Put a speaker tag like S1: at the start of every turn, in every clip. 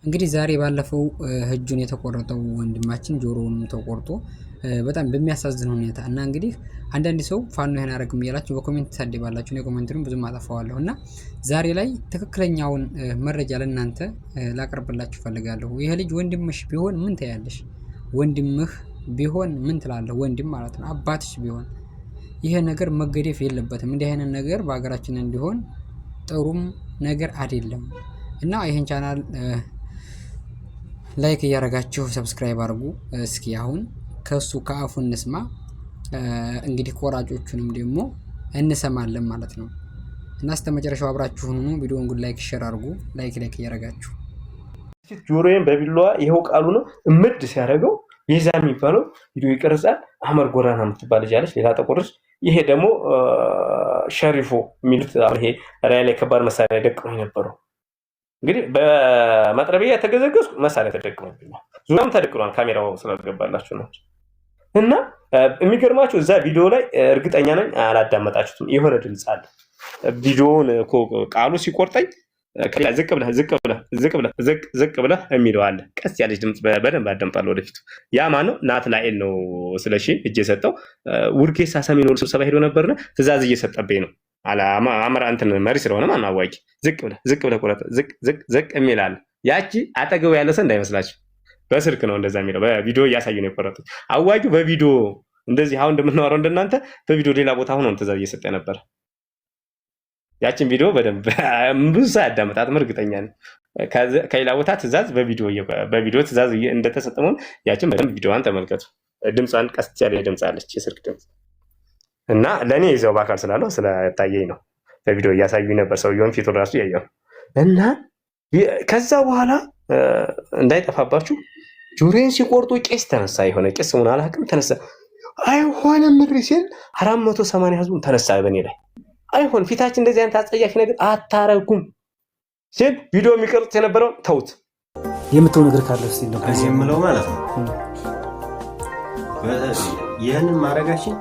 S1: እንግዲህ ዛሬ ባለፈው እጁን የተቆረጠው ወንድማችን ጆሮውንም ተቆርጦ በጣም በሚያሳዝን ሁኔታ እና እንግዲህ አንዳንድ ሰው ፋኖ ይሄን አያደርግም እያላችሁ በኮሜንት ትሳደባላችሁ። እኔ ኮሜንቱንም ብዙም አጠፋዋለሁ እና ዛሬ ላይ ትክክለኛውን መረጃ ለእናንተ ላቀርብላችሁ ፈልጋለሁ። ይሄ ልጅ ወንድምሽ ቢሆን ምን ታያለሽ? ወንድምህ ቢሆን ምን ትላለህ? ወንድም ማለት ነው። አባትሽ ቢሆን ይሄ ነገር መገደፍ የለበትም። እንዲህ አይነት ነገር በሀገራችን እንዲሆን ጥሩም ነገር አይደለም እና ይሄን ቻናል ላይክ እያደረጋችሁ ሰብስክራይብ አድርጉ። እስኪ አሁን ከሱ ከአፉ እንስማ። እንግዲህ ቆራጮቹንም ደግሞ እንሰማለን ማለት ነው እና እስከመጨረሻው አብራችሁን ሁኑ። ቪዲዮውን ጉድ ላይክ ሼር አድርጉ። ላይክ እያደረጋችሁ
S2: ጆሮዬን በቢላዋ ይሄው ቃሉ ነው እምድ ሲያደርገው የዛ የሚባለው ቪዲዮ ይቀርጻል። አህመድ ጎራና የምትባል ልጅ አለች፣ ሌላ ጠቆረች። ይሄ ደግሞ ሸሪፎ የሚሉት ይሄ ራያ ላይ ከባድ መሳሪያ ደቅኖ የነበረው እንግዲህ በመጥረቢያ ተገዘገዝኩ መሳሪያ ተደቅኖብኛል። ዙሪያም ተደቅኗል። ካሜራው ስላልገባላችሁ ነው። እና የሚገርማችሁ እዛ ቪዲዮ ላይ እርግጠኛ ነኝ አላዳመጣችሁትም። የሆነ ድምጽ አለ። ቪዲዮውን ቃሉ ሲቆርጠኝ ዝቅ ብለህ የሚለው አለ። ቀስ ያለች ድምጽ በደንብ አዳምጣለሁ ወደፊቱ። ያ ማን ነው? ናትናኤል ነው። ስለሺ እጅ የሰጠው ውርጌሳ ሰሜን ወሎ ስብሰባ ሄዶ ነበርና ትእዛዝ እየሰጠብኝ ነው። አማራ እንትን መሪ ስለሆነ ማን አዋቂ ዝቅ ብለህ ቁረጥ ዝቅ የሚል አለ። ያቺ አጠገቡ ያለ ሰው እንዳይመስላችሁ በስልክ ነው እንደዛ የሚለው። በቪዲዮ እያሳዩ ነው የቆረጡት። አዋቂው በቪዲዮ እንደዚህ አሁን እንደምናወራው እንደናንተ በቪዲዮ ሌላ ቦታ ሆኖ ትእዛዝ እየሰጠ ነበር። ያችን ቪዲዮ በደንብ ብዙ ሰው ያዳመጣትም እርግጠኛ ነኝ። ከሌላ ቦታ ትእዛዝ በቪዲዮ ትእዛዝ እንደተሰጠመው ያችን በደንብ ቪዲዮዋን ተመልከቱ። ድምጿን ቀስ ያለ ድምጽ አለች፣ የስልክ ድምጽ እና ለኔ ይዘው በአካል ስላለው ስለታየኝ ነው። በቪዲዮ እያሳዩኝ ነበር። ሰውየውን ፊቱን ራሱ ያየው እና ከዛ በኋላ እንዳይጠፋባችሁ ጆሮዬን ሲቆርጡ ቄስ ተነሳ። የሆነ ቄስ ምን አላውቅም ተነሳ። አይሆንም ምድር ሲል 480 ህዝቡን ተነሳ በኔ ላይ። አይሆን ፊታችን እንደዚህ አይነት አጸያፊ ነገር አታረጉም ሲል ቪዲዮ የሚቀርጹት የነበረው ተውት።
S3: የምትው ነገር ካለ እስቲ ነው
S4: እዚህ የምለው ማለት ነው። ይሄንን ማረጋችን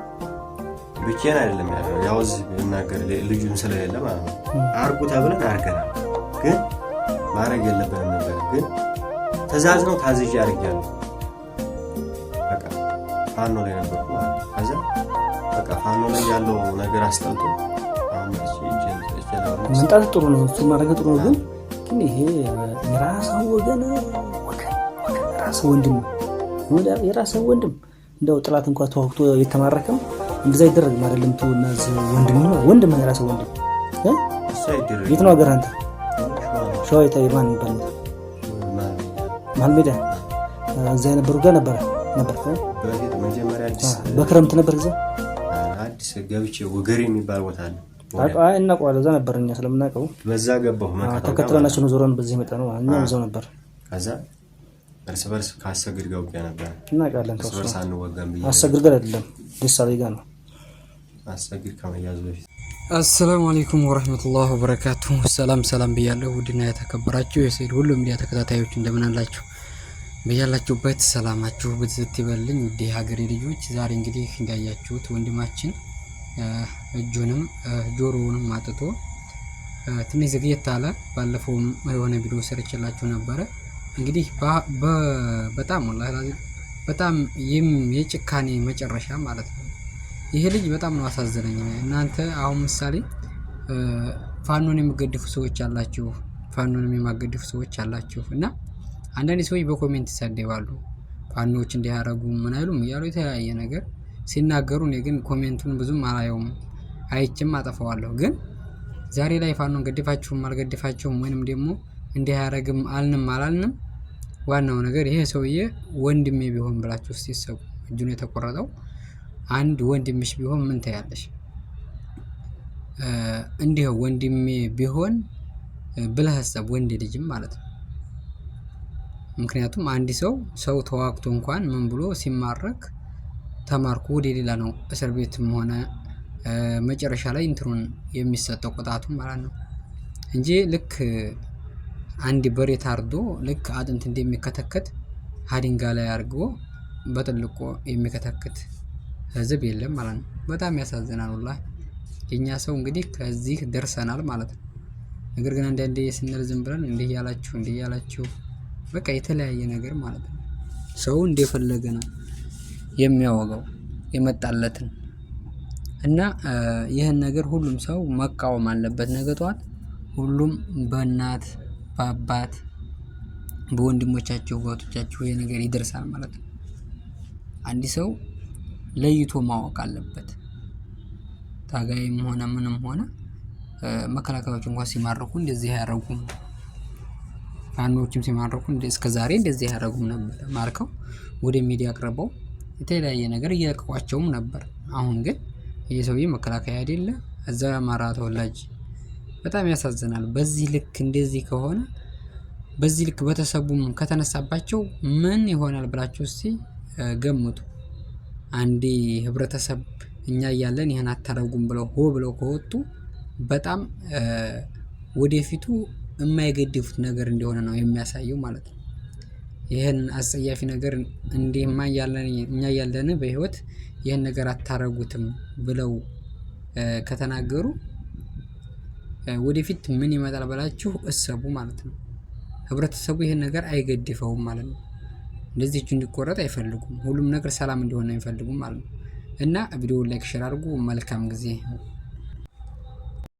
S4: ብቻዬን አይደለም ያው እዚህ እናገር ልጁን ስለሌለ ማለት ነው። አርጉ ተብለን አርገናል፣ ግን ማረግ የለብንም ነበር። ግን ትእዛዝ ነው ታዝዤ አርጋለሁ። በቃ ፋኖ ላይ ነበርኩ ማለት ነው። ከዛ በቃ ፋኖ ላይ ያለው ነገር አስጠልቶ
S3: መንጣት ጥሩ ነው፣ እሱ ማድረግ ጥሩ ነው። ግን ይሄ የራስህ ወገን የራስህ ወንድም እንደው ጥላት እንኳን ተዋግቶ የተማረከም እንደዛ ይደረግ አይደለም። ተውናዝ ወንድም የራስህ ወንድም የት ነው ሀገር? አንተ ሸዋይታ ይማን ይባላል ማልሜዳ እዛ የነበሩ ጋር ነበር
S4: በፊት መጀመሪያ
S3: በክረምት ነበር ጊዜ
S4: አዲስ ገብቼ ወገሬ የሚባል ቦታ አለ።
S3: አይ እና ቋላ እዛ ነበርኛ ስለምናውቀው
S4: በዛ ገባሁ።
S3: ተከትለናቸው ነው ዞረን በዚህ መጣ ነው እኛም እዛው ነበር።
S4: ከዛ እርስ በርስ ካሰግድ ጋር ውጊያ ነበር።
S3: እናውቃለን።
S4: እርስ በርስ አንወጋም ብዬ
S3: አሰግድ ጋር አይደለም ደሳሌ ጋር ነው።
S4: አሰግድ ከመያዙ በፊት
S1: አሰላሙ አለይኩም ወራህመቱላሂ ወበረካቱሁ። ሰላም ብያለሁ። ውድና የተከበራችሁ የሰይድ ሁሉ ሚዲያ ተከታታዮች እንደምን አላችሁ? በያላችሁበት ሰላማችሁ ብዝት ይበልኝ። ውድ ሀገሬ ልጆች፣ ዛሬ እንግዲህ እንዳያችሁት ወንድማችን እጁንም ጆሮውንም አጥቶ ትንሽ ዘግየት አለ። ባለፈውም የሆነ ቪዲዮ ሰርችላችሁ ነበረ። እንግዲህ በጣም ወላሂ በጣም የጭካኔ መጨረሻ ማለት ነው። ይሄ ልጅ በጣም ነው አሳዘነኝ። እናንተ አሁን ምሳሌ ፋኖን የሚገድፉ ሰዎች አላችሁ፣ ፋኖንም የማገድፉ ሰዎች አላችሁ እና አንዳንድ ሰዎች በኮሜንት ይሳደባሉ። ፋኖች እንዲያረጉ ምን አይሉም እያሉ የተለያየ ነገር ሲናገሩ፣ እኔ ግን ኮሜንቱን ብዙም አላየውም፣ አይቼም አጠፋዋለሁ። ግን ዛሬ ላይ ፋኖን ገድፋችሁም አልገድፋችሁም ወይንም ደግሞ እንዲያረግም አላልንም፣ ዋናው ነገር ይሄ ሰውዬ ወንድሜ ቢሆን ብላችሁ ሲሰቡ እጁን የተቆረጠው አንድ ወንድምሽ ቢሆን ምን ታያለሽ? እንዲህ ወንድሜ ቢሆን ብለህ ሐሳብ ወንድ ልጅም ማለት ነው። ምክንያቱም አንድ ሰው ተዋግቶ እንኳን ምን ብሎ ሲማረክ ተማርኩ ወደ ሌላ ነው እስር ቤትም ሆነ መጨረሻ ላይ እንትሩን የሚሰጠው ቅጣቱ ማለት ነው እንጂ ልክ አንድ በሬ ታርዶ ልክ አጥንት እንደሚከተከት ሀዲንጋ ላይ አድርጎ በጥልቆ የሚከተክት ህዝብ የለም ማለት ነው። በጣም ያሳዝናል ወላሂ። የኛ ሰው እንግዲህ ከዚህ ደርሰናል ማለት ነው። ነገር ግን አንዳንዴ ስንል ዝም ብለን እንዲህ ያላችሁ በቃ የተለያየ ነገር ማለት ነው። ሰው እንደፈለገ ነው የሚያወጋው የመጣለትን እና ይህን ነገር ሁሉም ሰው መቃወም አለበት። ነገ ጠዋት ሁሉም በእናት በአባት በወንድሞቻቸው በእህቶቻቸው ይሄ ነገር ይደርሳል ማለት ነው። አንድ ሰው ለይቶ ማወቅ አለበት። ታጋይም ሆነ ምንም ሆነ መከላከያዎች እንኳን ሲማረኩ እንደዚህ አያረጉም። ፋኖችም ሲማረኩ እስከዛሬ እንደዚህ አያረጉም ነበር። ማርከው ወደ ሚዲያ አቅርበው የተለያየ ነገር እየለቀቋቸውም ነበር። አሁን ግን ይሄ ሰውዬ መከላከያ አይደለ እዛ አማራ ተወላጅ። በጣም ያሳዝናል። በዚህ ልክ እንደዚህ ከሆነ በዚህ ልክ በተሰቡም ከተነሳባቸው ምን ይሆናል ብላችሁ እስቲ ገምቱ። አንዴ ህብረተሰብ እኛ እያለን ይህን አታረጉም ብለው ብለው ከወጡ በጣም ወደፊቱ የማይገድፉት ነገር እንደሆነ ነው የሚያሳየው ማለት ነው። ይህን አስጸያፊ ነገር እንዲህማ እኛ እያለን በህይወት ይህን ነገር አታረጉትም ብለው ከተናገሩ ወደፊት ምን ይመጣል ብላችሁ እሰቡ ማለት ነው። ህብረተሰቡ ይህን ነገር አይገድፈውም ማለት ነው። እንደዚህ እጁ እንዲቆረጥ አይፈልጉም። ሁሉም ነገር ሰላም እንዲሆን ነው የሚፈልጉም ማለት ነው። እና ቪዲዮውን ላይክ ሼር አድርጉ። መልካም ጊዜ